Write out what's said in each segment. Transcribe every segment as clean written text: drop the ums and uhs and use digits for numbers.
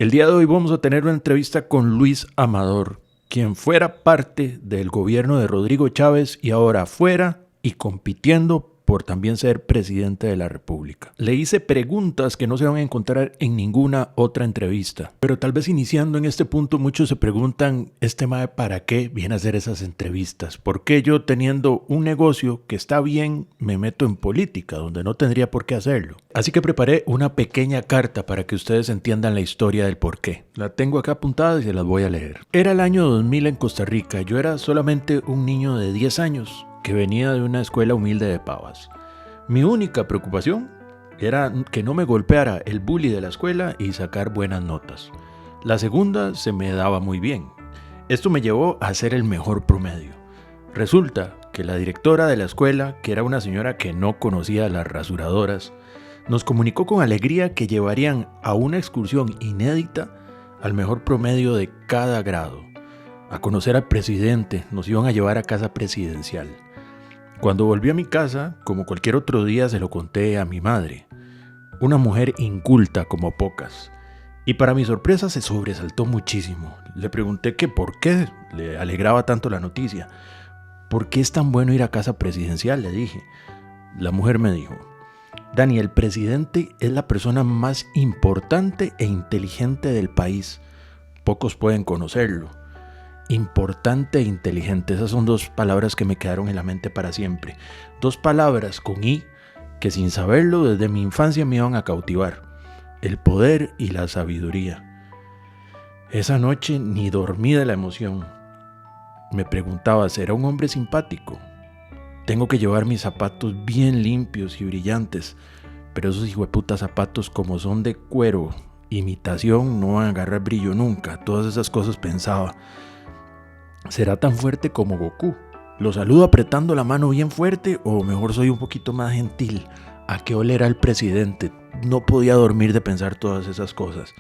El día de hoy vamos a tener una entrevista con Luis Amador, quien fuera parte del gobierno de Rodrigo Chávez y ahora fuera y compitiendo por también ser presidente de la República. Le hice preguntas que no se van a encontrar en ninguna otra entrevista, pero tal vez iniciando en este punto muchos se preguntan, ¿este mae para qué viene a hacer esas entrevistas? ¿Por qué yo teniendo un negocio que está bien me meto en política donde no tendría por qué hacerlo? Así que preparé una pequeña carta para que ustedes entiendan la historia del por qué. La tengo acá apuntada y se las voy a leer. Era el año 2000 en Costa Rica, yo era solamente un niño de 10 años que venía de una escuela humilde de Pavas. Mi única preocupación era que no me golpeara el bully de la escuela y sacar buenas notas. La segunda se me daba muy bien. Esto me llevó a hacer el mejor promedio. Resulta que la directora de la escuela, que era una señora que no conocía las rasuradoras, nos comunicó con alegría que llevarían a una excursión inédita al mejor promedio de cada grado. A conocer al presidente, nos iban a llevar a casa presidencial. Cuando volví a mi casa, como cualquier otro día, se lo conté a mi madre, una mujer inculta como pocas. Y para mi sorpresa se sobresaltó muchísimo. Le pregunté que por qué le alegraba tanto la noticia. ¿Por qué es tan bueno ir a casa presidencial?, le dije. La mujer me dijo, Dani, el presidente es la persona más importante e inteligente del país. Pocos pueden conocerlo. Importante e inteligente, esas son dos palabras que me quedaron en la mente para siempre. Dos palabras con I que sin saberlo desde mi infancia me iban a cautivar. El poder y la sabiduría. Esa noche ni dormí de la emoción. Me preguntaba, ¿será un hombre simpático? Tengo que llevar mis zapatos bien limpios y brillantes, pero esos hijueputas zapatos como son de cuero, imitación, no van a agarrar brillo nunca. Todas esas cosas pensaba. ¿Será tan fuerte como Goku? ¿Lo saludo apretando la mano bien fuerte o mejor soy un poquito más gentil? ¿A qué olerá el presidente? No podía dormir de pensar todas esas cosas.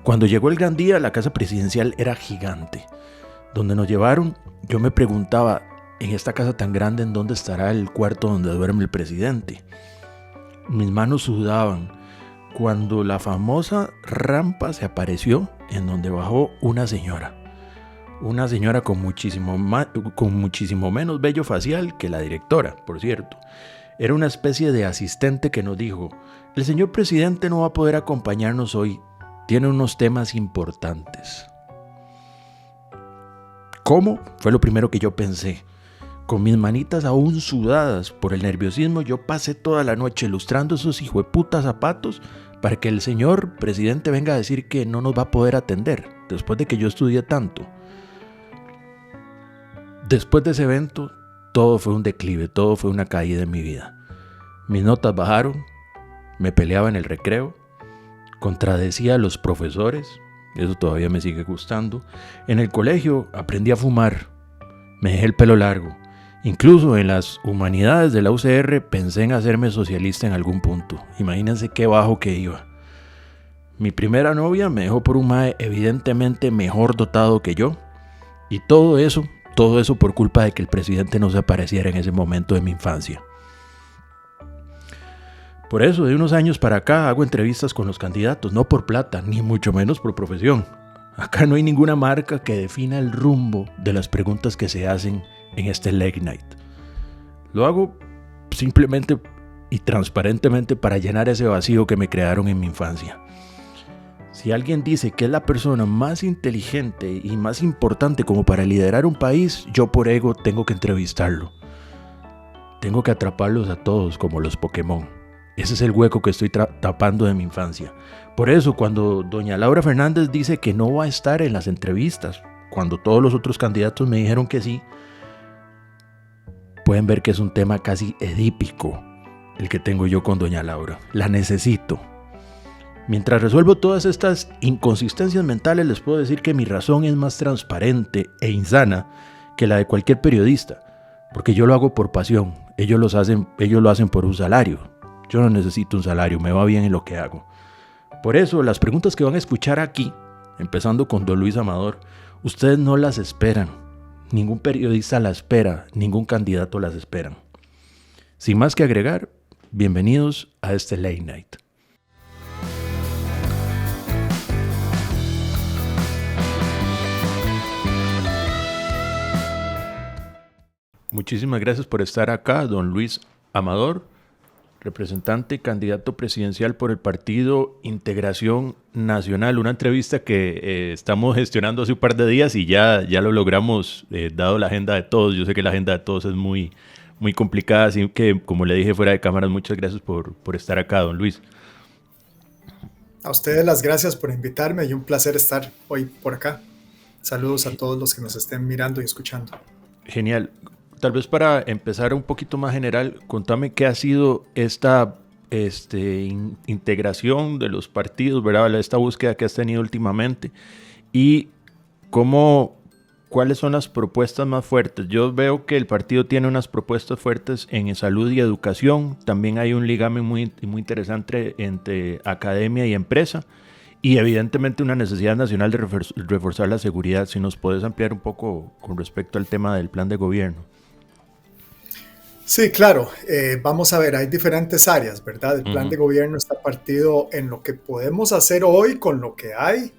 Cuando llegó el gran día, la casa presidencial era gigante. Donde nos llevaron, yo me preguntaba, en esta casa tan grande, ¿en dónde estará el cuarto donde duerme el presidente? Mis manos sudaban cuando la famosa rampa se apareció, en donde bajó una señora. Una señora con muchísimo menos vello facial que la directora, por cierto. Era una especie de asistente que nos dijo, el señor presidente no va a poder acompañarnos hoy, tiene unos temas importantes. ¿Cómo? Fue lo primero que yo pensé. Con mis manitas aún sudadas por el nerviosismo, yo pasé toda la noche lustrando esos hijueputas zapatos para que el señor presidente venga a decir que no nos va a poder atender, después de que yo estudié tanto. Después de ese evento, todo fue un declive, todo fue una caída en mi vida. Mis notas bajaron, me peleaba en el recreo, contradecía a los profesores, eso todavía me sigue gustando. En el colegio aprendí a fumar, me dejé el pelo largo. Incluso en las humanidades de la UCR pensé en hacerme socialista en algún punto. Imagínense qué bajo que iba. Mi primera novia me dejó por un mae evidentemente mejor dotado que yo. Y todo eso por culpa de que el presidente no se apareciera en ese momento de mi infancia. Por eso, de unos años para acá, hago entrevistas con los candidatos, no por plata, ni mucho menos por profesión. Acá no hay ninguna marca que defina el rumbo de las preguntas que se hacen en este Late Night. Lo hago simplemente y transparentemente para llenar ese vacío que me crearon en mi infancia. Si alguien dice que es la persona más inteligente y más importante como para liderar un país, yo por ego tengo que entrevistarlo. Tengo que atraparlos a todos como los Pokémon. Ese es el hueco que estoy tapando de mi infancia. Por eso, cuando doña Laura Fernández dice que no va a estar en las entrevistas, cuando todos los otros candidatos me dijeron que sí, pueden ver que es un tema casi edípico el que tengo yo con doña Laura. La necesito. Mientras resuelvo todas estas inconsistencias mentales, les puedo decir que mi razón es más transparente e insana que la de cualquier periodista, porque yo lo hago por pasión, ellos lo hacen por un salario. Yo no necesito un salario, me va bien en lo que hago. Por eso, las preguntas que van a escuchar aquí, empezando con don Luis Amador, ustedes no las esperan. Ningún periodista las espera, ningún candidato las espera. Sin más que agregar, bienvenidos a este Late Night. Muchísimas gracias por estar acá, don Luis Amador, representante, candidato presidencial por el partido Integración Nacional. Una entrevista que estamos gestionando hace un par de días y ya lo logramos, dado la agenda de todos. Yo sé que la agenda de todos es muy complicada, así que, como le dije fuera de cámaras, muchas gracias por estar acá, don Luis. A ustedes las gracias por invitarme y un placer estar hoy por acá. Saludos a todos los que nos estén mirando y escuchando. Genial. Tal vez para empezar un poquito más general, contame qué ha sido esta integración de los partidos, ¿verdad? Esta búsqueda que has tenido últimamente y cuáles son las propuestas más fuertes. Yo veo que el partido tiene unas propuestas fuertes en salud y educación. También hay un ligamen muy interesante entre academia y empresa. Y evidentemente una necesidad nacional de reforzar la seguridad. Si nos puedes ampliar un poco con respecto al tema del plan de gobierno. Sí, claro. Vamos a ver, hay diferentes áreas, ¿verdad? El plan de gobierno está partido en lo que podemos hacer hoy con lo que hay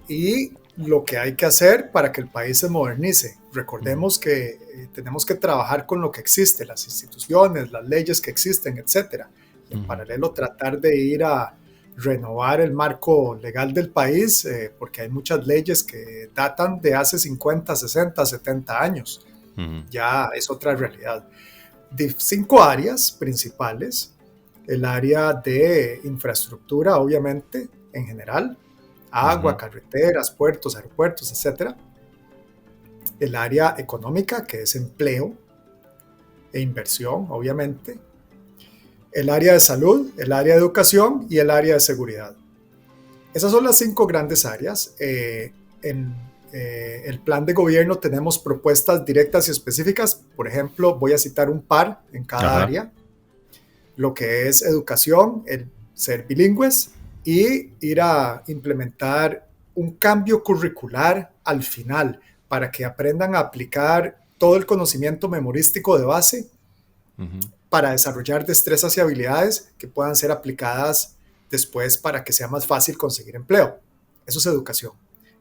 y lo que hay que hacer para que el país se modernice. Recordemos que tenemos que trabajar con lo que existe, las instituciones, las leyes que existen, etcétera. Y en paralelo tratar de ir a renovar el marco legal del país, porque hay muchas leyes que datan de hace 50, 60, 70 años. Ya es otra realidad. De 5 áreas principales: el área de infraestructura, obviamente, en general, agua, carreteras, puertos, aeropuertos, etc. El área económica, que es empleo e inversión, obviamente. El área de salud, el área de educación y el área de seguridad. Esas son las 5 grandes áreas. En el plan de gobierno tenemos propuestas directas y específicas. Por ejemplo, voy a citar un par en cada área. Lo que es educación, el ser bilingües y ir a implementar un cambio curricular al final para que aprendan a aplicar todo el conocimiento memorístico de base para desarrollar destrezas y habilidades que puedan ser aplicadas después para que sea más fácil conseguir empleo. Eso es educación.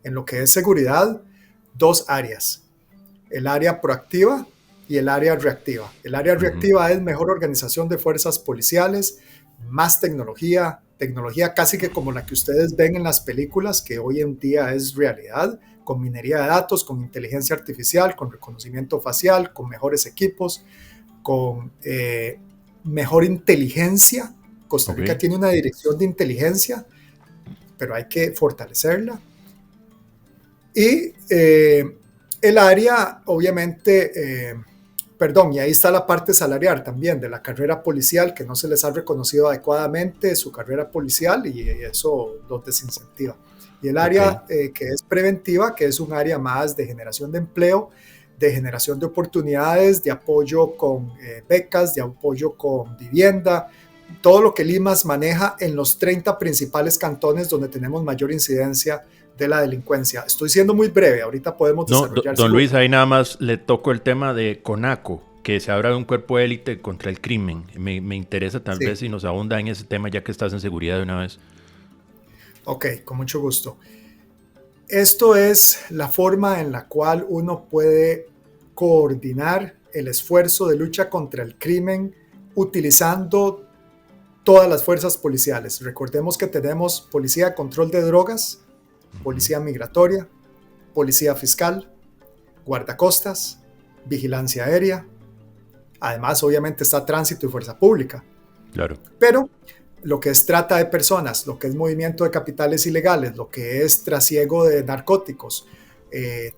En lo que es seguridad, 2 áreas: el área proactiva y el área reactiva. El área reactiva es mejor organización de fuerzas policiales, más tecnología casi que como la que ustedes ven en las películas, que hoy en día es realidad, con minería de datos, con inteligencia artificial, con reconocimiento facial, con mejores equipos, con mejor inteligencia. Costa Rica tiene una dirección de inteligencia, pero hay que fortalecerla. Y el área, obviamente, y ahí está la parte salarial también de la carrera policial, que no se les ha reconocido adecuadamente su carrera policial y eso los desincentiva. Y el área que es preventiva, que es un área más de generación de empleo, de generación de oportunidades, de apoyo con becas, de apoyo con vivienda, todo lo que Limas maneja en los 30 principales cantones donde tenemos mayor incidencia de la delincuencia. Estoy siendo muy breve, ahorita podemos desarrollar. Don Luis, ahí nada más le toco el tema de CONACO, que se habla de un cuerpo de élite contra el crimen. Me interesa tal vez si nos ahonda en ese tema ya que estás en seguridad de una vez. Ok, con mucho gusto. Esto es la forma en la cual uno puede coordinar el esfuerzo de lucha contra el crimen utilizando todas las fuerzas policiales. Recordemos que tenemos policía de control de drogas, policía migratoria, policía fiscal, guardacostas, vigilancia aérea. Además, obviamente está tránsito y fuerza pública. Claro. Pero lo que es trata de personas, lo que es movimiento de capitales ilegales, lo que es trasiego de narcóticos,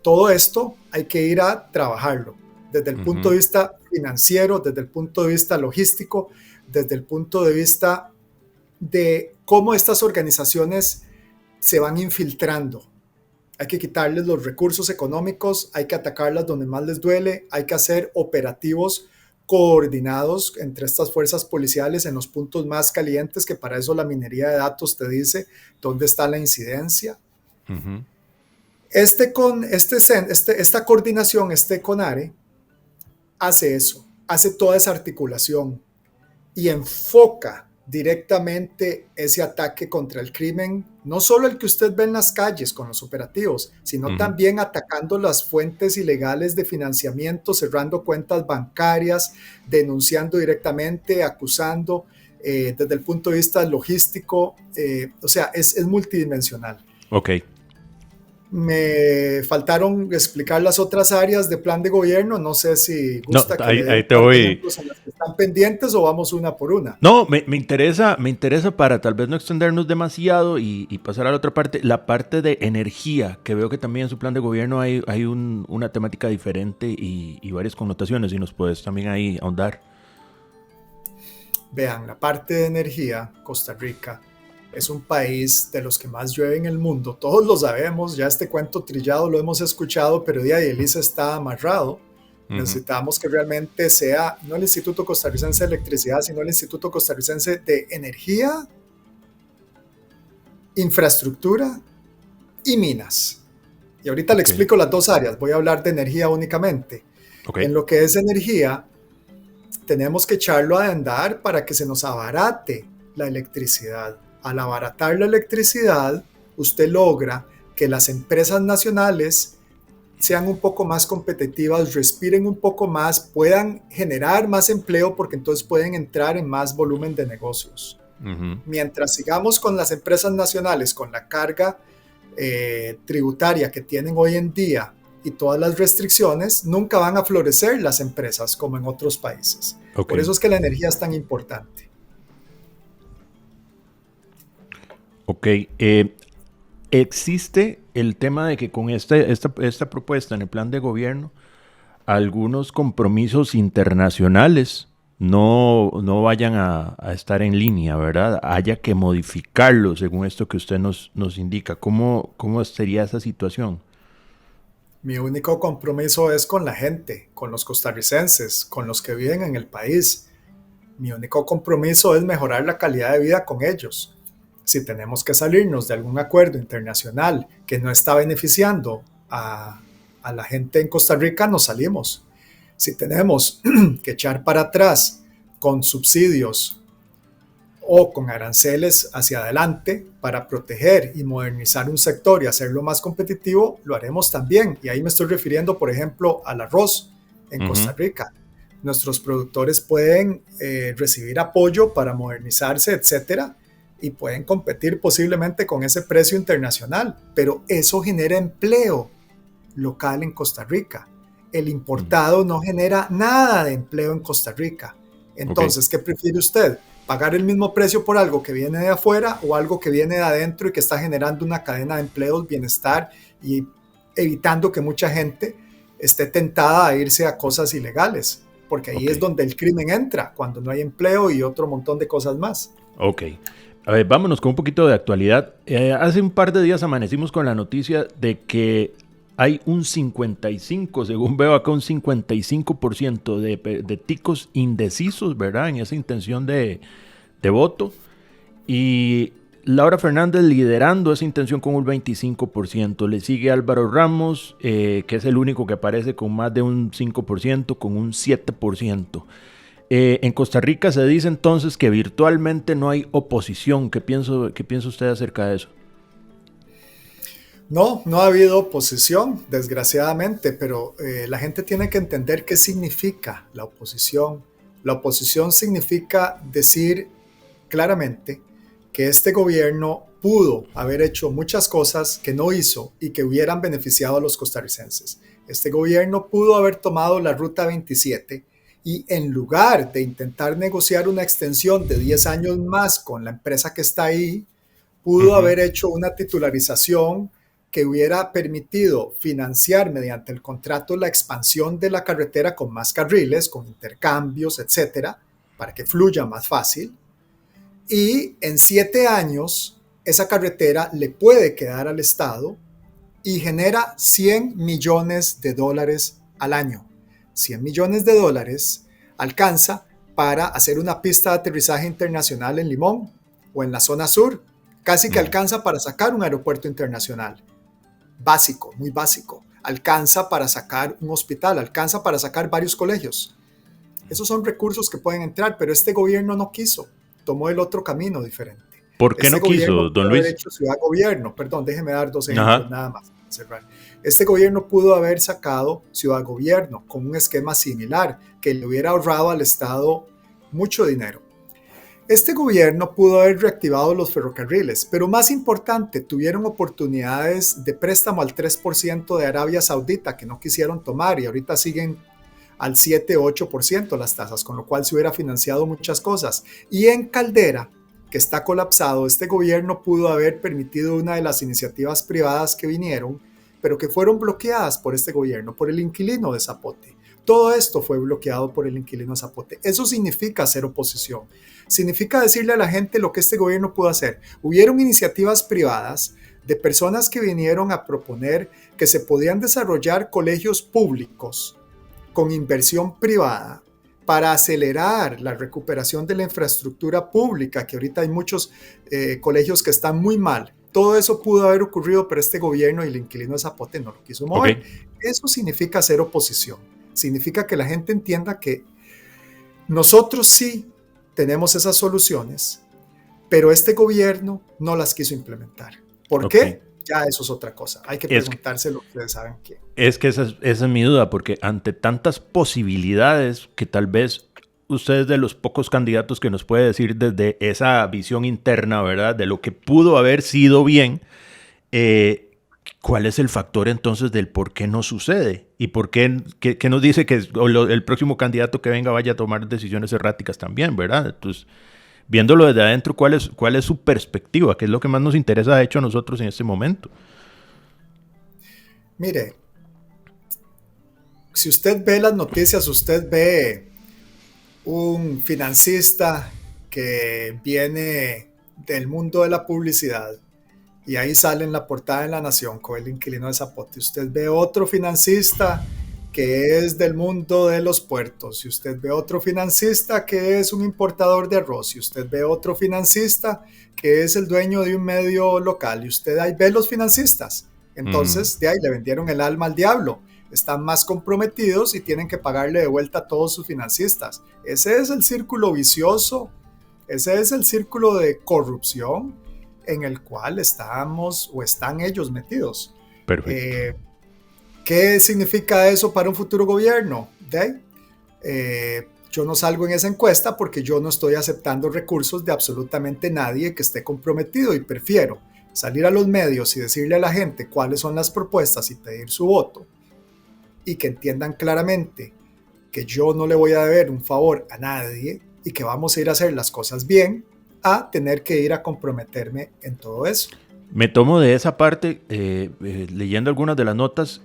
todo esto hay que ir a trabajarlo desde el punto de vista financiero, desde el punto de vista logístico, desde el punto de vista de cómo estas organizaciones se van infiltrando. Hay que quitarles los recursos económicos, hay que atacarlas donde más les duele, hay que hacer operativos coordinados entre estas fuerzas policiales en los puntos más calientes, que para eso la minería de datos te dice dónde está la incidencia. Esta coordinación, CONARE, hace eso, hace toda esa articulación y enfoca directamente ese ataque contra el crimen, no solo el que usted ve en las calles con los operativos, sino también atacando las fuentes ilegales de financiamiento, cerrando cuentas bancarias, denunciando directamente, acusando desde el punto de vista logístico, o sea, es multidimensional. Ok. Me faltaron explicar las otras áreas de plan de gobierno. No sé si gusta No, que le dé ahí te voy. ejemplos en las que están pendientes o vamos una por una. No, me interesa para tal vez no extendernos demasiado y pasar a la otra parte, la parte de energía, que veo que también en su plan de gobierno hay una temática diferente y varias connotaciones, y nos puedes también ahí ahondar. Vean, la parte de energía, Costa Rica es un país de los que más llueve en el mundo. Todos lo sabemos, ya este cuento trillado lo hemos escuchado, pero de ahí Elisa está amarrado. Necesitamos que realmente sea no el Instituto Costarricense de Electricidad, sino el Instituto Costarricense de Energía, Infraestructura y Minas. Y ahorita le explico las dos áreas. Voy a hablar de energía únicamente. En lo que es energía, tenemos que echarlo a andar para que se nos abarate la electricidad. Al abaratar la electricidad, usted logra que las empresas nacionales sean un poco más competitivas, respiren un poco más, puedan generar más empleo porque entonces pueden entrar en más volumen de negocios. Mientras sigamos con las empresas nacionales, con la carga tributaria que tienen hoy en día y todas las restricciones, nunca van a florecer las empresas como en otros países. Por eso es que la energía es tan importante. Ok, existe el tema de que con esta propuesta en el plan de gobierno, algunos compromisos internacionales no vayan a estar en línea, ¿verdad? Haya que modificarlos según esto que usted nos indica. ¿Cómo sería esa situación? Mi único compromiso es con la gente, con los costarricenses, con los que viven en el país. Mi único compromiso es mejorar la calidad de vida con ellos. Si tenemos que salirnos de algún acuerdo internacional que no está beneficiando a la gente en Costa Rica, nos salimos. Si tenemos que echar para atrás con subsidios o con aranceles hacia adelante para proteger y modernizar un sector y hacerlo más competitivo, lo haremos también. Y ahí me estoy refiriendo, por ejemplo, al arroz en Costa Rica. Nuestros productores pueden recibir apoyo para modernizarse, etcétera, y pueden competir posiblemente con ese precio internacional, pero eso genera empleo local en Costa Rica. El importado no genera nada de empleo en Costa Rica. Entonces, ¿qué prefiere usted? ¿Pagar el mismo precio por algo que viene de afuera o algo que viene de adentro y que está generando una cadena de empleos, bienestar y evitando que mucha gente esté tentada a irse a cosas ilegales? Porque ahí es donde el crimen entra, cuando no hay empleo y otro montón de cosas más. Ok. A ver, vámonos con un poquito de actualidad. Hace un par de días amanecimos con la noticia de que hay un 55, según veo acá, un 55% de ticos indecisos, ¿verdad? En esa intención de voto. Y Laura Fernández liderando esa intención con un 25%. Le sigue Álvaro Ramos, que es el único que aparece con más de un 5%, con un 7%. En Costa Rica se dice entonces que virtualmente no hay oposición. ¿Qué piensa usted acerca de eso? No ha habido oposición, desgraciadamente, pero la gente tiene que entender qué significa la oposición. La oposición significa decir claramente que este gobierno pudo haber hecho muchas cosas que no hizo y que hubieran beneficiado a los costarricenses. Este gobierno pudo haber tomado la Ruta 27 y en lugar de intentar negociar una extensión de 10 años más con la empresa que está ahí, pudo haber hecho una titularización que hubiera permitido financiar mediante el contrato la expansión de la carretera con más carriles, con intercambios, etcétera, para que fluya más fácil. Y en 7 años, esa carretera le puede quedar al Estado y genera $100 millones al año. $100 millones alcanza para hacer una pista de aterrizaje internacional en Limón o en la zona sur. Casi que alcanza para sacar un aeropuerto internacional. Básico, muy básico. Alcanza para sacar un hospital, alcanza para sacar varios colegios. Esos son recursos que pueden entrar, pero este gobierno no quiso. tomó el otro camino diferente. ¿Por qué Este no quiso, gobierno don pudo haber Luis? hecho ciudad-gobierno. Perdón, déjeme dar 2 ejemplos Ajá. nada más para cerrar. Este gobierno pudo haber sacado ciudad-gobierno con un esquema similar que le hubiera ahorrado al Estado mucho dinero. Este gobierno pudo haber reactivado los ferrocarriles, pero más importante, tuvieron oportunidades de préstamo al 3% de Arabia Saudita que no quisieron tomar y ahorita siguen al 7-8% las tasas, con lo cual se hubiera financiado muchas cosas. Y en Caldera, que está colapsado, este gobierno pudo haber permitido una de las iniciativas privadas que vinieron, pero que fueron bloqueadas por este gobierno, por el inquilino de Zapote. Todo esto fue bloqueado por el inquilino de Zapote. Eso significa hacer oposición. Significa decirle a la gente lo que este gobierno pudo hacer. Hubieron iniciativas privadas de personas que vinieron a proponer que se podían desarrollar colegios públicos con inversión privada para acelerar la recuperación de la infraestructura pública, que ahorita hay muchos colegios que están muy mal. Todo eso pudo haber ocurrido, pero este gobierno y el inquilino de Zapote no lo quiso mover. Okay. Eso significa hacer oposición. Significa que la gente entienda que nosotros sí tenemos esas soluciones, pero este gobierno no las quiso implementar. ¿Por qué? Ya eso es otra cosa. Hay que preguntárselo, ustedes saben qué. Es que esa es mi duda, porque ante tantas posibilidades que tal vez usted es de los pocos candidatos que nos puede decir desde esa visión interna, ¿verdad? De lo que pudo haber sido bien, ¿cuál es el factor entonces del por qué no sucede? ¿Y por qué nos dice que el próximo candidato que venga vaya a tomar decisiones erráticas también, ¿verdad? Entonces, viéndolo desde adentro, ¿cuál es su perspectiva? ¿Qué es lo que más nos interesa, de hecho, a nosotros en este momento? Mire, si usted ve las noticias, usted ve un financista que viene del mundo de la publicidad y ahí sale en la portada de La Nación con el inquilino de Zapote. Usted ve otro financista que es del mundo de los puertos, y usted ve otro financista que es un importador de arroz, y usted ve otro financista que es el dueño de un medio local, y usted ahí ve los financistas. Entonces, de ahí le vendieron el alma al diablo. Están más comprometidos y tienen que pagarle de vuelta a todos sus financistas. Ese es el círculo vicioso, ese es el círculo de corrupción en el cual estamos o están ellos metidos. Perfecto. ¿Qué significa eso para un futuro gobierno? Yo no salgo en esa encuesta porque yo no estoy aceptando recursos de absolutamente nadie que esté comprometido, y prefiero salir a los medios y decirle a la gente cuáles son las propuestas y pedir su voto, y que entiendan claramente que yo no le voy a deber un favor a nadie y que vamos a ir a hacer las cosas bien, a tener que ir a comprometerme en todo eso. Me tomo de esa parte, leyendo algunas de las notas.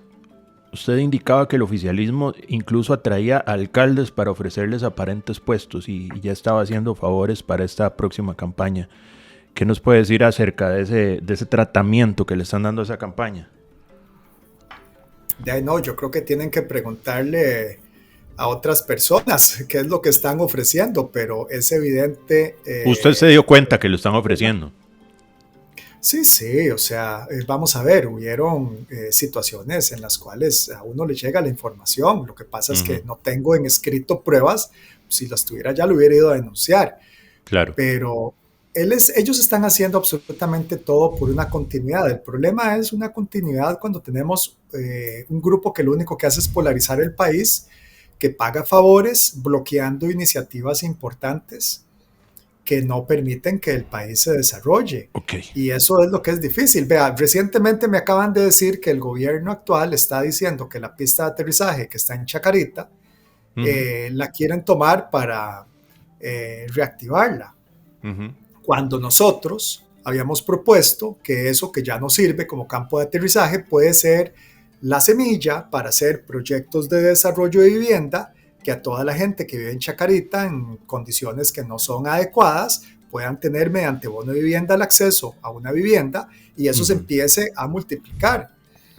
Usted indicaba que el oficialismo incluso atraía a alcaldes para ofrecerles aparentes puestos y ya estaba haciendo favores para esta próxima campaña. ¿Qué nos puede decir acerca de ese tratamiento que le están dando a esa campaña? No, yo creo que tienen que preguntarle a otras personas qué es lo que están ofreciendo, pero es evidente... ¿Usted se dio cuenta que lo están ofreciendo? Sí, o sea, vamos a ver, hubieron situaciones en las cuales a uno le llega la información. Lo que pasa es que no tengo en escrito pruebas. Si las tuviera ya lo hubiera ido a denunciar. Claro. Pero ellos están haciendo absolutamente todo por una continuidad. El problema es una continuidad cuando tenemos un grupo que lo único que hace es polarizar el país, que paga favores bloqueando iniciativas importantes que no permiten que el país se desarrolle. Okay. Y eso es lo que es difícil. Vea, recientemente me acaban de decir que el gobierno actual está diciendo que la pista de aterrizaje que está en Chacarita la quieren tomar para reactivarla. Cuando nosotros habíamos propuesto que eso que ya no sirve como campo de aterrizaje puede ser la semilla para hacer proyectos de desarrollo de vivienda que a toda la gente que vive en Chacarita en condiciones que no son adecuadas puedan tener mediante bono de vivienda el acceso a una vivienda, y eso se empiece a multiplicar.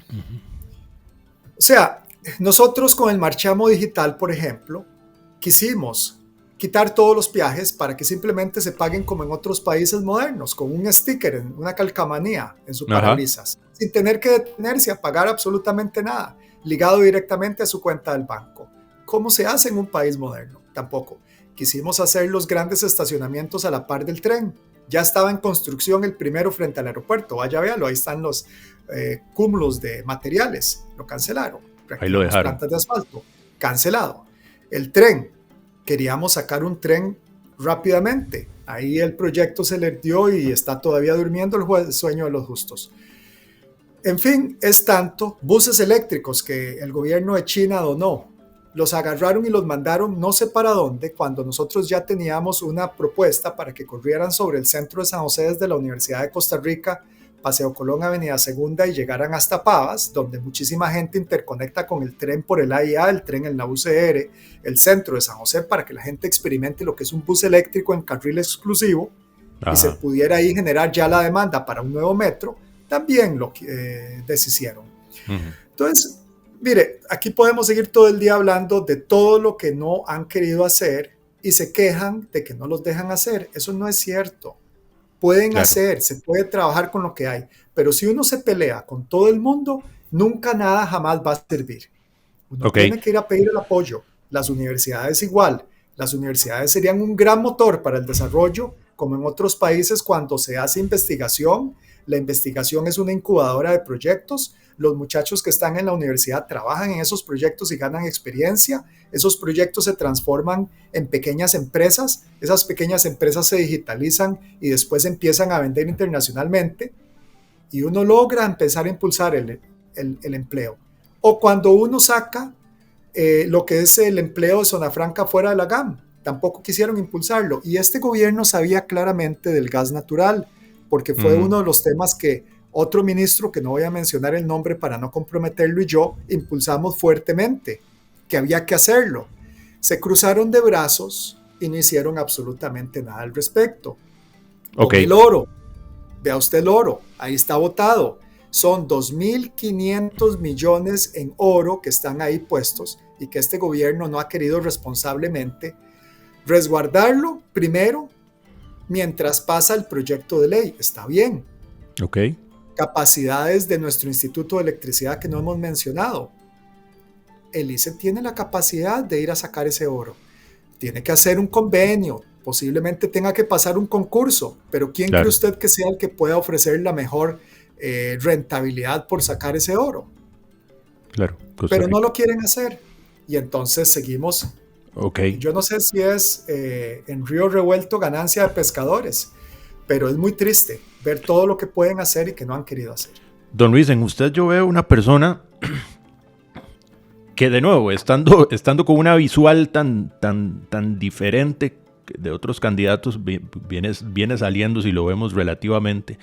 O sea, nosotros con el marchamo digital, por ejemplo, quisimos quitar todos los peajes para que simplemente se paguen como en otros países modernos, con un sticker, una calcamanía en su parabrisas, sin tener que detenerse a pagar absolutamente nada, ligado directamente a su cuenta del banco. ¿Cómo se hace en un país moderno? Tampoco. quisimos hacer los grandes estacionamientos a la par del tren. Ya estaba en construcción el primero frente al aeropuerto. Vaya, véalo, ahí están los cúmulos de materiales. Lo cancelaron. Ahí lo dejaron. Plantas de asfalto, cancelado. El tren, queríamos sacar un tren rápidamente. Ahí el proyecto se le dio y está todavía durmiendo el sueño de los justos. En fin, es tanto. Buses eléctricos que el gobierno de China donó. Los agarraron y los mandaron no sé para dónde, cuando nosotros ya teníamos una propuesta para que corrieran sobre el centro de San José desde la Universidad de Costa Rica, Paseo Colón, Avenida Segunda, y llegaran hasta Pavas, donde muchísima gente interconecta con el tren por el AIA, el tren en la UCR, el centro de San José, para que la gente experimente lo que es un bus eléctrico en carril exclusivo. Ajá. Y se pudiera ahí generar ya la demanda para un nuevo metro. También lo deshicieron. Entonces, mire, aquí podemos seguir todo el día hablando de todo lo que no han querido hacer y se quejan de que no los dejan hacer. Eso no es cierto. Pueden hacer, se puede trabajar con lo que hay, pero si uno se pelea con todo el mundo, nunca nada jamás va a servir. Uno tiene que ir a pedir el apoyo. Las universidades igual. Las universidades serían un gran motor para el desarrollo, como en otros países cuando se hace investigación. La investigación es una incubadora de proyectos. Los muchachos que están en la universidad trabajan en esos proyectos y ganan experiencia. Esos proyectos se transforman en pequeñas empresas. Esas pequeñas empresas se digitalizan y después empiezan a vender internacionalmente. Y uno logra empezar a impulsar el empleo. O cuando uno saca lo que es el empleo de zona franca fuera de la GAM. Tampoco quisieron impulsarlo. Y este gobierno sabía claramente del gas natural, porque fue uno de los temas que otro ministro, que no voy a mencionar el nombre para no comprometerlo, y yo impulsamos fuertemente, que había que hacerlo. Se cruzaron de brazos y no hicieron absolutamente nada al respecto. El oro, vea usted el oro, ahí está botado. Son 2.500 millones en oro que están ahí puestos y que este gobierno no ha querido responsablemente resguardarlo primero mientras pasa el proyecto de ley. Está bien. Capacidades de nuestro Instituto de Electricidad que no hemos mencionado. El ICE tiene la capacidad de ir a sacar ese oro. Tiene que hacer un convenio, posiblemente tenga que pasar un concurso, pero ¿quién cree usted que sea el que pueda ofrecer la mejor rentabilidad por sacar ese oro? Pero no lo quieren hacer y entonces seguimos. Yo no sé si es en río revuelto ganancia de pescadores, pero es muy triste ver todo lo que pueden hacer y que no han querido hacer. Don Luis, en usted yo veo una persona que, de nuevo, estando con una visual tan diferente de otros candidatos, viene saliendo, si lo vemos relativamente,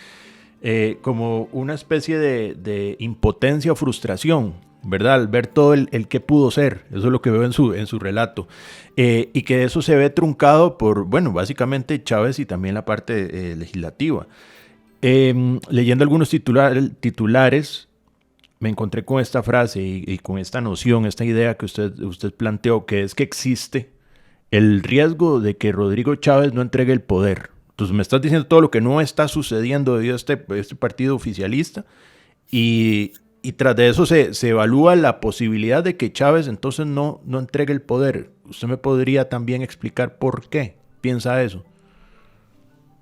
como una especie de impotencia o frustración, ¿verdad? Al ver todo el que pudo ser. Eso es lo que veo en su relato. Y que eso se ve truncado por, bueno, básicamente Chávez y también la parte legislativa. Leyendo algunos titulares, me encontré con esta frase y con esta noción, esta idea que usted planteó, que es que existe el riesgo de que Rodrigo Chávez no entregue el poder. Entonces me estás diciendo todo lo que no está sucediendo debido a este partido oficialista y tras de eso se evalúa la posibilidad de que Chávez entonces no entregue el poder. ¿Usted me podría también explicar por qué piensa eso?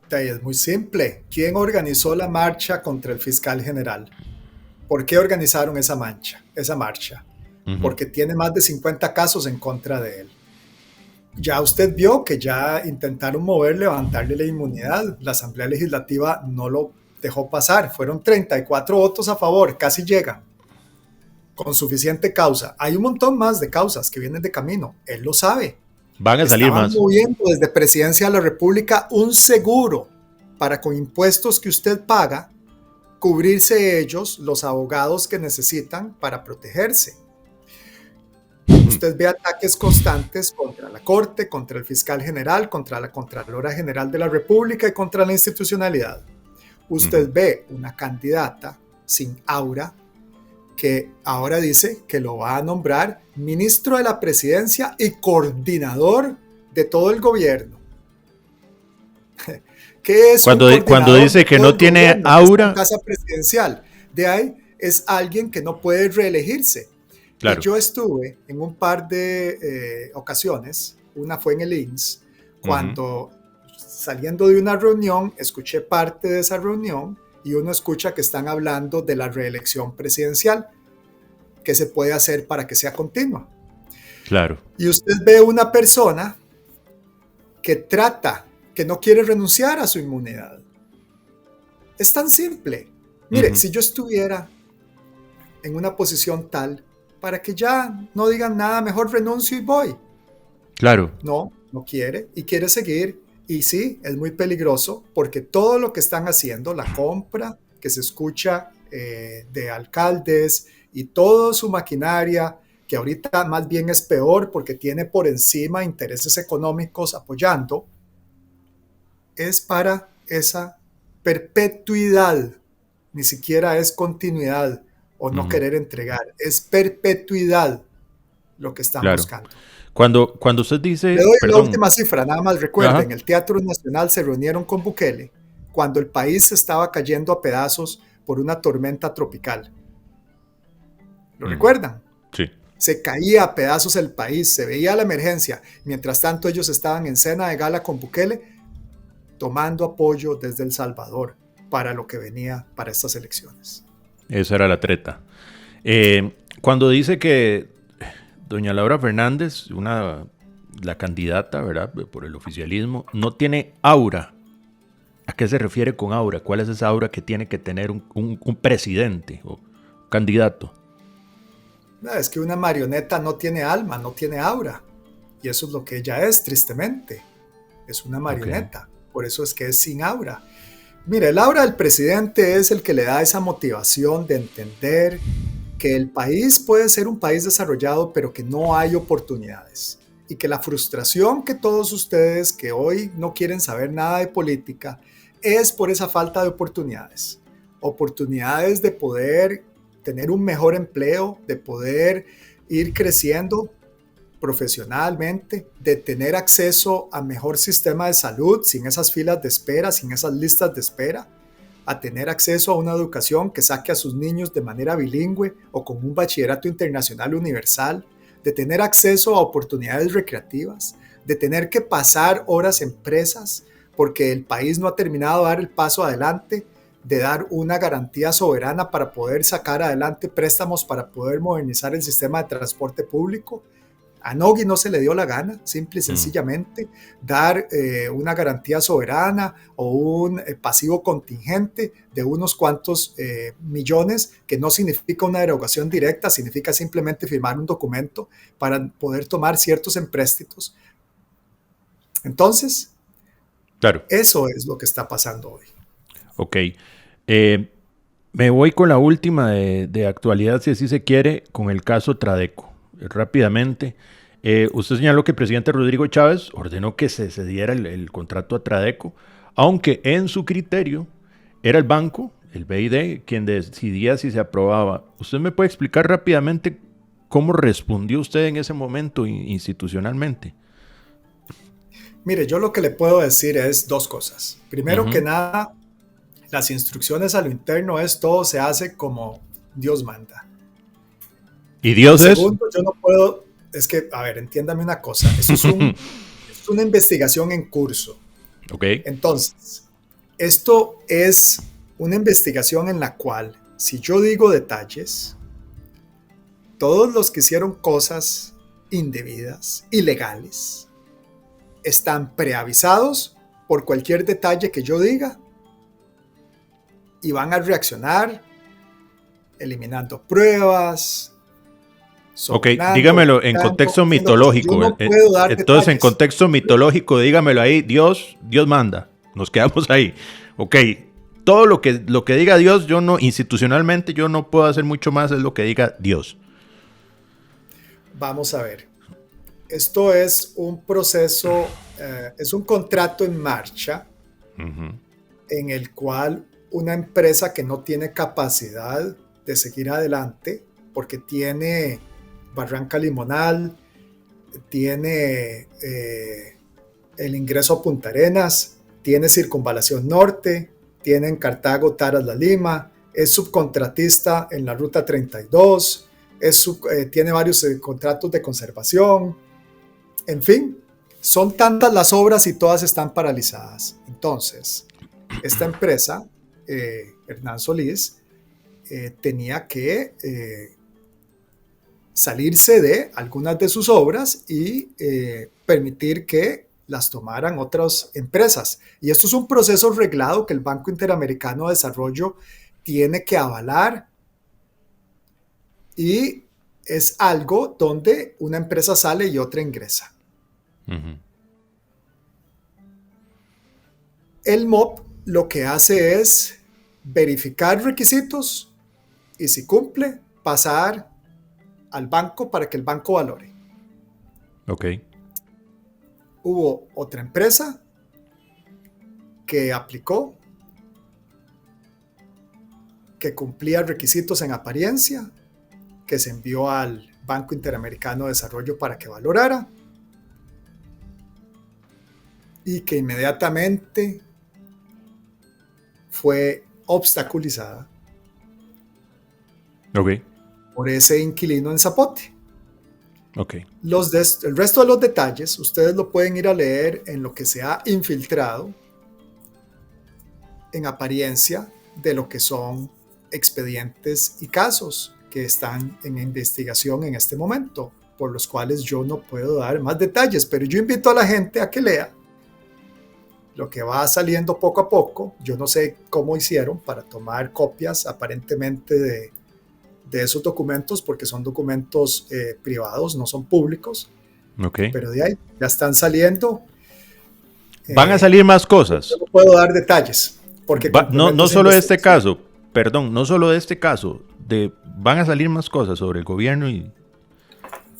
Es muy simple. ¿Quién organizó la marcha contra el fiscal general? ¿Por qué organizaron esa marcha? Porque tiene más de 50 casos en contra de él. Ya usted vio que ya intentaron levantarle la inmunidad. La Asamblea Legislativa no lo dejó pasar. Fueron 34 votos a favor, casi llegan, con suficiente causa. Hay un montón más de causas que vienen de camino. Él lo sabe. Van a salir más. Estaban moviendo desde Presidencia de la República un seguro para, con impuestos que usted paga, cubrirse ellos los abogados que necesitan para protegerse. Usted ve ataques constantes contra la Corte, contra el fiscal general, contra la Contralora General de la República y contra la institucionalidad. Usted ve una candidata sin aura que ahora dice que lo va a nombrar ministro de la Presidencia y coordinador de todo el gobierno. ¿Qué es cuando dice que no tiene aura? Casa presidencial. De ahí es alguien que no puede reelegirse. Claro. Y yo estuve en un par de ocasiones, una fue en el INS, Cuando saliendo de una reunión, escuché parte de esa reunión y uno escucha que están hablando de la reelección presidencial, que se puede hacer para que sea continua. Claro. Y usted ve una persona que no quiere renunciar a su inmunidad. Es tan simple. Mire, si yo estuviera en una posición tal para que ya no digan nada, mejor renuncio y voy. Claro. No quiere y quiere seguir. Y sí, es muy peligroso porque todo lo que están haciendo, la compra que se escucha de alcaldes y toda su maquinaria, que ahorita más bien es peor porque tiene por encima intereses económicos apoyando, es para esa perpetuidad, ni siquiera es continuidad o no querer entregar, es perpetuidad lo que están buscando. Cuando usted dice... Le doy la última cifra, nada más recuerden, el Teatro Nacional se reunieron con Bukele cuando el país se estaba cayendo a pedazos por una tormenta tropical. ¿Lo recuerdan? Sí. Se caía a pedazos el país, se veía la emergencia. Mientras tanto, ellos estaban en cena de gala con Bukele, tomando apoyo desde El Salvador para lo que venía para estas elecciones. Esa era la treta. Cuando dice que doña Laura Fernández, la candidata, ¿verdad?, por el oficialismo, no tiene aura. ¿A qué se refiere con aura? ¿Cuál es esa aura que tiene que tener un presidente o candidato? No, es que una marioneta no tiene alma, no tiene aura. Y eso es lo que ella es, tristemente. Es una marioneta. Okay. Por eso es que es sin aura. Mire, el aura del presidente es el que le da esa motivación de entender que el país puede ser un país desarrollado, pero que no hay oportunidades. Y que la frustración que todos ustedes que hoy no quieren saber nada de política es por esa falta de oportunidades. Oportunidades de poder tener un mejor empleo, de poder ir creciendo profesionalmente, de tener acceso a mejor sistema de salud sin esas filas de espera, sin esas listas de espera, a tener acceso a una educación que saque a sus niños de manera bilingüe o con un bachillerato internacional universal, de tener acceso a oportunidades recreativas, de tener que pasar horas en presas porque el país no ha terminado de dar el paso adelante, de dar una garantía soberana para poder sacar adelante préstamos para poder modernizar el sistema de transporte público. A Nogui no se le dio la gana, simple y sencillamente, dar una garantía soberana o un pasivo contingente de unos cuantos millones, que no significa una derogación directa, significa simplemente firmar un documento para poder tomar ciertos empréstitos. Entonces, claro, eso es lo que está pasando hoy. Ok. Me voy con la última de actualidad, si así se quiere, con el caso Tradeco. Rápidamente, usted señaló que el presidente Rodrigo Chávez ordenó que se cediera el contrato a Tradeco, aunque en su criterio era el banco, el BID, quien decidía si se aprobaba. ¿Usted me puede explicar rápidamente cómo respondió usted en ese momento institucionalmente? Mire, yo lo que le puedo decir es dos cosas. Primero que nada, las instrucciones a lo interno es todo se hace como Dios manda. ¿Y Dios es? Segundo, yo no puedo, es que, a ver, entiéndame una cosa, eso es una investigación en curso. Ok. Entonces, esto es una investigación en la cual, si yo digo detalles, todos los que hicieron cosas indebidas, ilegales, están preavisados por cualquier detalle que yo diga y van a reaccionar eliminando pruebas. Ok, dígamelo en contexto mitológico. No entonces, detalles. En contexto mitológico, dígamelo ahí. Dios manda. Nos quedamos ahí. Ok, todo lo que diga Dios, yo no, institucionalmente, yo no puedo hacer mucho más, es lo que diga Dios. Vamos a ver. Esto es un proceso, es un contrato en marcha en el cual una empresa que no tiene capacidad de seguir adelante, porque tiene Barranca Limonal, tiene el ingreso a Punta Arenas, tiene Circunvalación Norte, tiene en Cartago Taras La Lima, es subcontratista en la Ruta 32, tiene varios contratos de conservación, en fin, son tantas las obras y todas están paralizadas. Entonces, esta empresa, Hernán Solís, tenía que salirse de algunas de sus obras y permitir que las tomaran otras empresas. Y esto es un proceso reglado que el Banco Interamericano de Desarrollo tiene que avalar, y es algo donde una empresa sale y otra ingresa. Uh-huh. El MOP lo que hace es verificar requisitos y, si cumple, pasar al banco para que el banco valore. Ok. Hubo otra empresa que aplicó, que cumplía requisitos en apariencia, que se envió al Banco Interamericano de Desarrollo para que valorara, y que inmediatamente fue obstaculizada por ese inquilino en Zapote. Okay. El resto de los detalles ustedes lo pueden ir a leer en lo que se ha infiltrado en apariencia de lo que son expedientes y casos que están en investigación en este momento, por los cuales yo no puedo dar más detalles, pero yo invito a la gente a que lea lo que va saliendo poco a poco. Yo no sé cómo hicieron para tomar copias aparentemente de esos documentos, porque son documentos privados, no son públicos. Okay. Pero de ahí ya están saliendo. Van a salir más cosas. No puedo dar detalles. Porque no solo de este caso, perdón, no solo de este caso, van a salir más cosas sobre el gobierno y...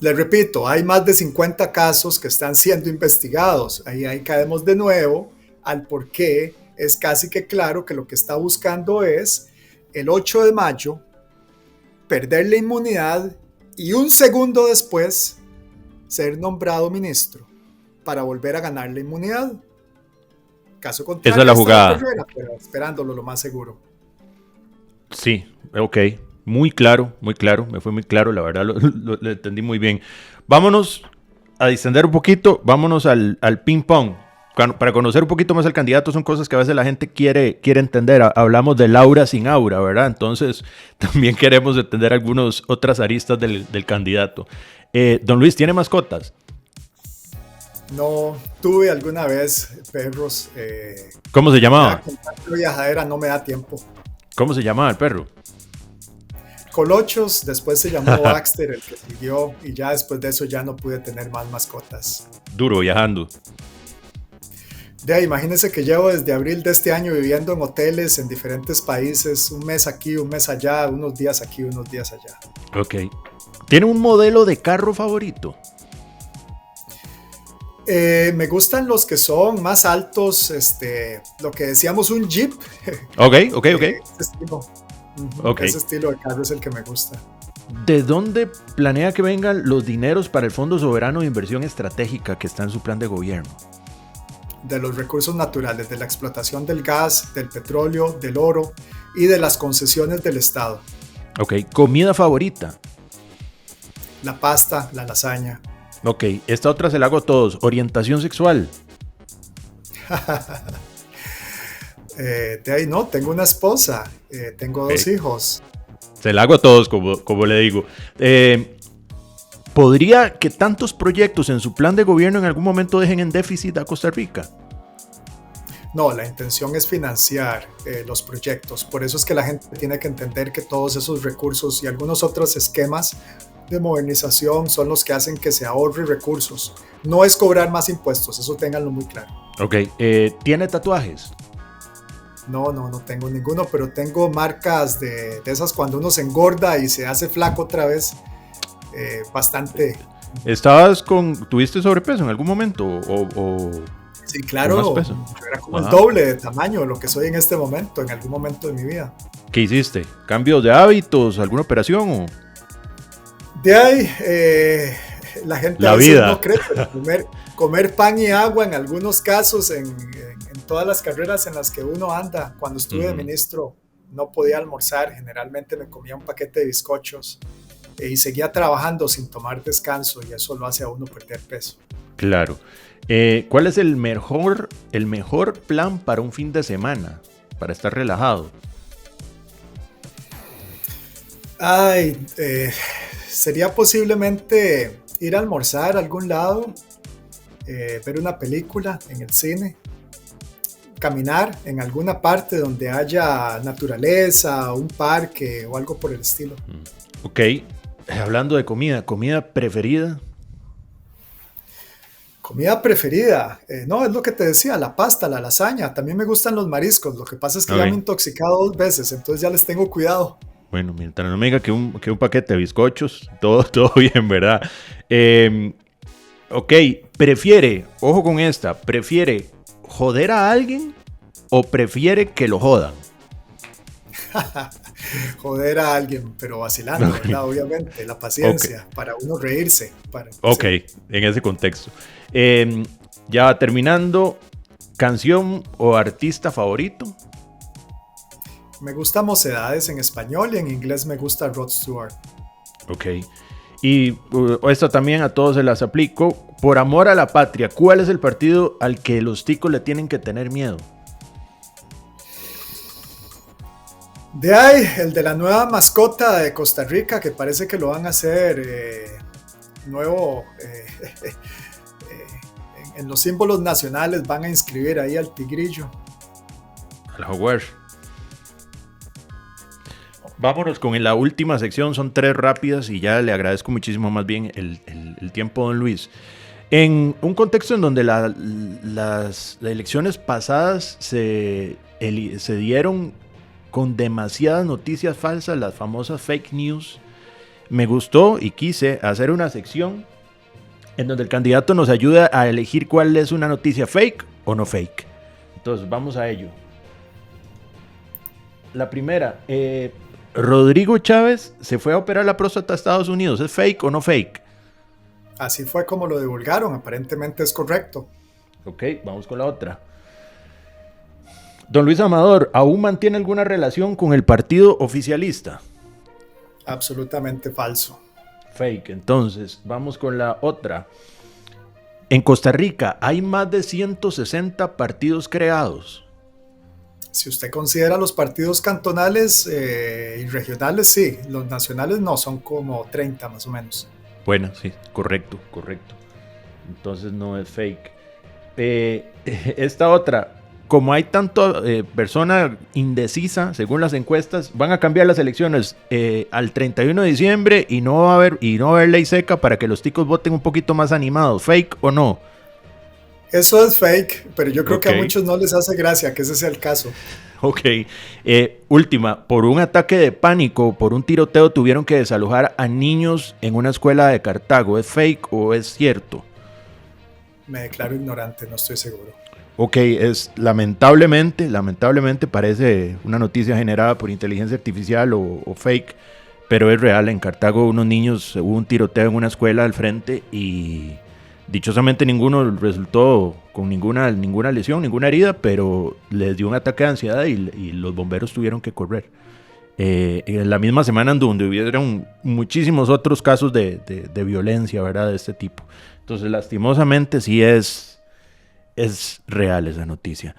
Les repito, hay más de 50 casos que están siendo investigados. Ahí caemos de nuevo al por qué es casi que claro que lo que está buscando es el 8 de mayo perder la inmunidad y un segundo después ser nombrado ministro para volver a ganar la inmunidad. Caso contrario, esa es la jugada. Pero esperándolo lo más seguro. Sí, ok. Muy claro, me fue muy claro, la verdad lo entendí muy bien. Vámonos a distender un poquito, vámonos al ping pong. Para conocer un poquito más al candidato son cosas que a veces la gente quiere entender. Hablamos de Laura sin aura, ¿verdad? Entonces también queremos entender algunas otras aristas del candidato. Don Luis, ¿tiene mascotas? No, tuve alguna vez perros. ¿Cómo se llamaba? La viajadera no me da tiempo. ¿Cómo se llamaba el perro? Colochos, después se llamó Baxter, el que siguió, y ya después de eso ya no pude tener más mascotas. Duro, viajando. Imagínense que llevo desde abril de este año viviendo en hoteles en diferentes países, un mes aquí, un mes allá, unos días aquí, unos días allá. Ok. ¿Tiene un modelo de carro favorito? Me gustan los que son más altos, lo que decíamos un Jeep. Ok. Ese estilo. Okay. Ese estilo de carro es el que me gusta. ¿De dónde planea que vengan los dineros para el Fondo Soberano de Inversión Estratégica que está en su plan de gobierno? De los recursos naturales, de la explotación del gas, del petróleo, del oro y de las concesiones del Estado. Ok, ¿comida favorita? La pasta, la lasaña. Ok, esta otra se la hago a todos. ¿Orientación sexual? No, tengo una esposa, tengo dos hijos. Se la hago a todos, como le digo. ¿Podría que tantos proyectos en su plan de gobierno en algún momento dejen en déficit a Costa Rica? No, la intención es financiar los proyectos. Por eso es que la gente tiene que entender que todos esos recursos y algunos otros esquemas de modernización son los que hacen que se ahorre recursos. No es cobrar más impuestos, eso ténganlo muy claro. Ok, ¿tiene tatuajes? No tengo ninguno, pero tengo marcas de esas cuando uno se engorda y se hace flaco otra vez, bastante. ¿Tuviste sobrepeso en algún momento? Sí, claro, yo era como el doble de tamaño de lo que soy en este momento, en algún momento de mi vida. ¿Qué hiciste? ¿Cambios de hábitos? ¿Alguna operación? ¿O? De ahí, la gente a veces no cree, pero comer pan y agua en algunos casos, en todas las carreras en las que uno anda. Cuando estuve de ministro no podía almorzar, generalmente me comía un paquete de bizcochos y seguía trabajando sin tomar descanso, y eso lo hace a uno perder peso. Claro. ¿Cuál es el mejor plan para un fin de semana? Para estar relajado. Sería posiblemente ir a almorzar a algún lado, ver una película en el cine, caminar en alguna parte donde haya naturaleza, un parque o algo por el estilo. Ok, hablando de comida preferida. Comida preferida, no, es lo que te decía, la pasta, la lasaña, también me gustan los mariscos, lo que pasa es que ya me he intoxicado 2 veces, entonces ya les tengo cuidado. Bueno, mientras no me diga que un paquete de bizcochos, todo bien, ¿verdad? Ok, ojo con esta, ¿prefiere joder a alguien o prefiere que lo jodan? Joder a alguien, pero vacilando, ¿verdad? Obviamente, la paciencia, para uno reírse. Sí. En ese contexto. Ya terminando, ¿canción o artista favorito? Me gusta Mocedades en español y en inglés me gusta Rod Stewart. Ok. Y esto también a todos se las aplico. Por amor a la patria, ¿cuál es el partido al que los ticos le tienen que tener miedo? De ahí, el de la nueva mascota de Costa Rica, que parece que lo van a hacer nuevo. En los símbolos nacionales van a inscribir ahí al tigrillo. Al jaguar. Vámonos con la última sección, son 3 rápidas y ya le agradezco muchísimo más bien el tiempo, don Luis. En un contexto en donde las elecciones pasadas se dieron con demasiadas noticias falsas, las famosas fake news, me gustó y quise hacer una sección en donde el candidato nos ayuda a elegir cuál es una noticia fake o no fake. Entonces vamos a ello. La primera, Rodrigo Chávez se fue a operar la próstata a Estados Unidos. ¿Es fake o no fake? Así fue como lo divulgaron. Aparentemente es correcto. Ok, vamos con la otra. Don Luis Amador, ¿aún mantiene alguna relación con el partido oficialista? Absolutamente falso. Fake. Entonces, vamos con la otra. En Costa Rica hay más de 160 partidos creados. Si usted considera los partidos cantonales y regionales, sí. Los nacionales no, son como 30 más o menos. Bueno, sí, correcto. Entonces no es fake. Esta otra, como hay tanto persona indecisa, según las encuestas, van a cambiar las elecciones al 31 de diciembre y no va a haber ley seca para que los ticos voten un poquito más animados. ¿Fake o no? Eso es fake, pero yo creo que a muchos no les hace gracia que ese sea el caso. Ok. Última, por un ataque de pánico, por un tiroteo, tuvieron que desalojar a niños en una escuela de Cartago. ¿Es fake o es cierto? Me declaro ignorante, no estoy seguro. Ok, es lamentablemente parece una noticia generada por inteligencia artificial o fake, pero es real. En Cartago hubo un tiroteo en una escuela al frente y dichosamente ninguno resultó con ninguna lesión, ninguna herida, pero les dio un ataque de ansiedad y los bomberos tuvieron que correr. En la misma semana en donde hubieron muchísimos otros casos de violencia, ¿verdad? De este tipo. Entonces, lastimosamente sí es real esa noticia.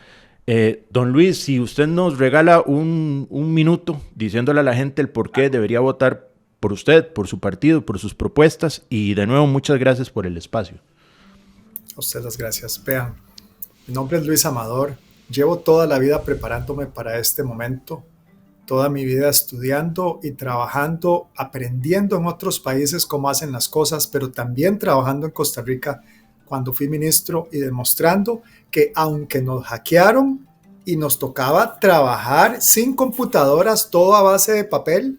Don Luis, si usted nos regala un minuto diciéndole a la gente el por qué debería votar por usted, por su partido, por sus propuestas, y de nuevo muchas gracias por el espacio. A usted las gracias. Vean, mi nombre es Luis Amador. Llevo toda la vida preparándome para este momento, toda mi vida estudiando y trabajando, aprendiendo en otros países cómo hacen las cosas, pero también trabajando en Costa Rica cuando fui ministro y demostrando que aunque nos hackearon y nos tocaba trabajar sin computadoras, todo a base de papel,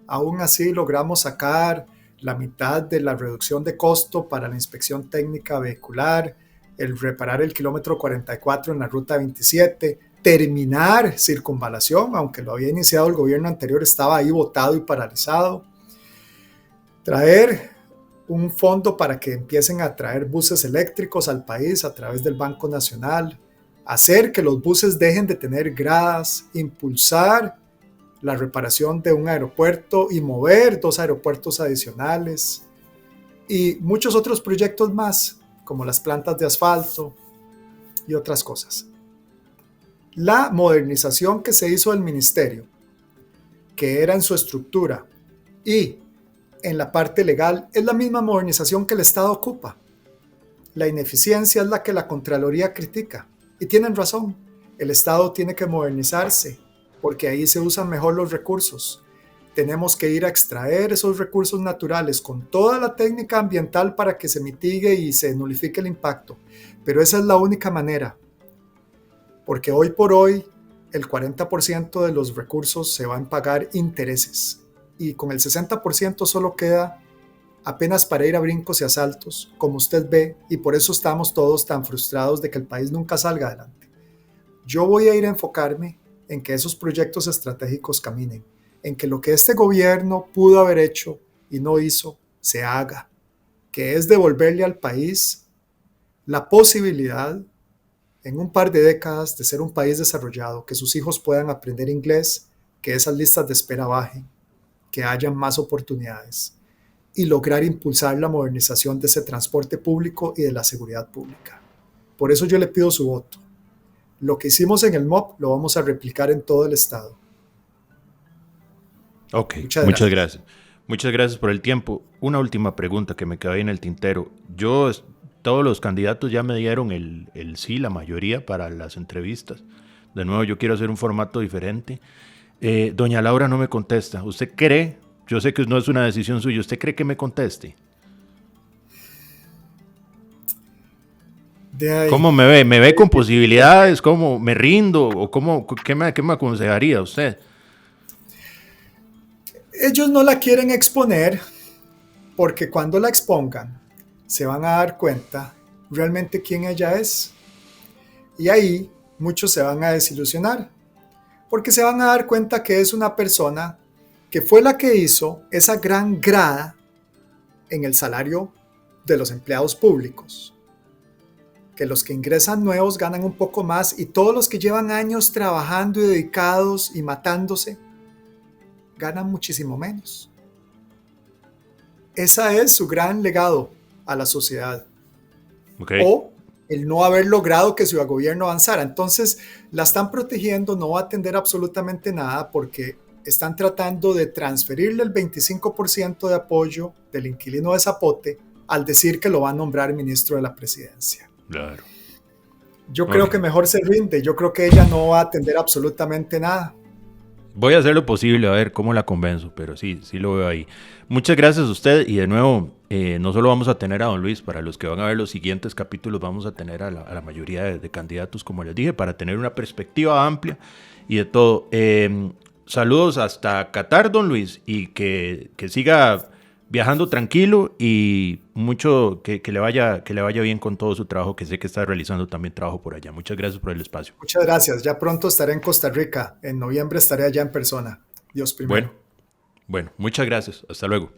aún así logramos sacar la mitad de la reducción de costo para la inspección técnica vehicular, el reparar el kilómetro 44 en la ruta 27, terminar circunvalación, aunque lo había iniciado el gobierno anterior, estaba ahí botado y paralizado, traer un fondo para que empiecen a traer buses eléctricos al país a través del Banco Nacional, hacer que los buses dejen de tener gradas, impulsar la reparación de un aeropuerto y mover 2 aeropuertos adicionales y muchos otros proyectos más, como las plantas de asfalto y otras cosas. La modernización que se hizo del ministerio, que era en su estructura y en la parte legal, es la misma modernización que el Estado ocupa. La ineficiencia es la que la Contraloría critica. Y tienen razón, el Estado tiene que modernizarse, porque ahí se usan mejor los recursos. Tenemos que ir a extraer esos recursos naturales con toda la técnica ambiental para que se mitigue y se nulifique el impacto. Pero esa es la única manera, porque hoy por hoy el 40% de los recursos se van a pagar intereses y con el 60% solo queda apenas para ir a brincos y asaltos, como usted ve, y por eso estamos todos tan frustrados de que el país nunca salga adelante. Yo voy a ir a enfocarme en que esos proyectos estratégicos caminen, en que lo que este gobierno pudo haber hecho y no hizo, se haga, que es devolverle al país la posibilidad en un par de décadas de ser un país desarrollado, que sus hijos puedan aprender inglés, que esas listas de espera bajen, que haya más oportunidades y lograr impulsar la modernización de ese transporte público y de la seguridad pública. Por eso yo le pido su voto. Lo que hicimos en el MOP lo vamos a replicar en todo el estado. Ok, muchas gracias. Muchas gracias por el tiempo. Una última pregunta que me quedó ahí en el tintero. Todos los candidatos ya me dieron el sí, la mayoría, para las entrevistas. De nuevo, yo quiero hacer un formato diferente. Doña Laura no me contesta. ¿Usted cree? Yo sé que no es una decisión suya. ¿Usted cree que me conteste? ¿Cómo me ve? ¿Me ve con posibilidades? ¿Cómo me rindo? ¿O qué me aconsejaría usted? Ellos no la quieren exponer porque cuando la expongan se van a dar cuenta realmente quién ella es. Y ahí muchos se van a desilusionar porque se van a dar cuenta que es una persona que fue la que hizo esa gran grada en el salario de los empleados públicos. Que los que ingresan nuevos ganan un poco más y todos los que llevan años trabajando y dedicados y matándose ganan muchísimo menos. Ese es su gran legado a la sociedad. Okay. O el no haber logrado que su gobierno avanzara. Entonces la están protegiendo, no va a atender absolutamente nada porque están tratando de transferirle el 25% de apoyo del inquilino de Zapote al decir que lo va a nombrar ministro de la presidencia. Claro. Yo creo que mejor se rinde. Yo creo que ella no va a atender absolutamente nada. Voy a hacer lo posible a ver cómo la convenzo, pero sí lo veo ahí. Muchas gracias a usted y de nuevo, no solo vamos a tener a don Luis, para los que van a ver los siguientes capítulos vamos a tener a la mayoría de candidatos, como les dije, para tener una perspectiva amplia y de todo. Saludos hasta Qatar, don Luis, y que siga viajando tranquilo y mucho que le vaya bien con todo su trabajo, que sé que está realizando también trabajo por allá. Muchas gracias por el espacio. Muchas gracias. Ya pronto estaré en Costa Rica. En noviembre estaré allá en persona. Dios primero. Bueno, muchas gracias. Hasta luego.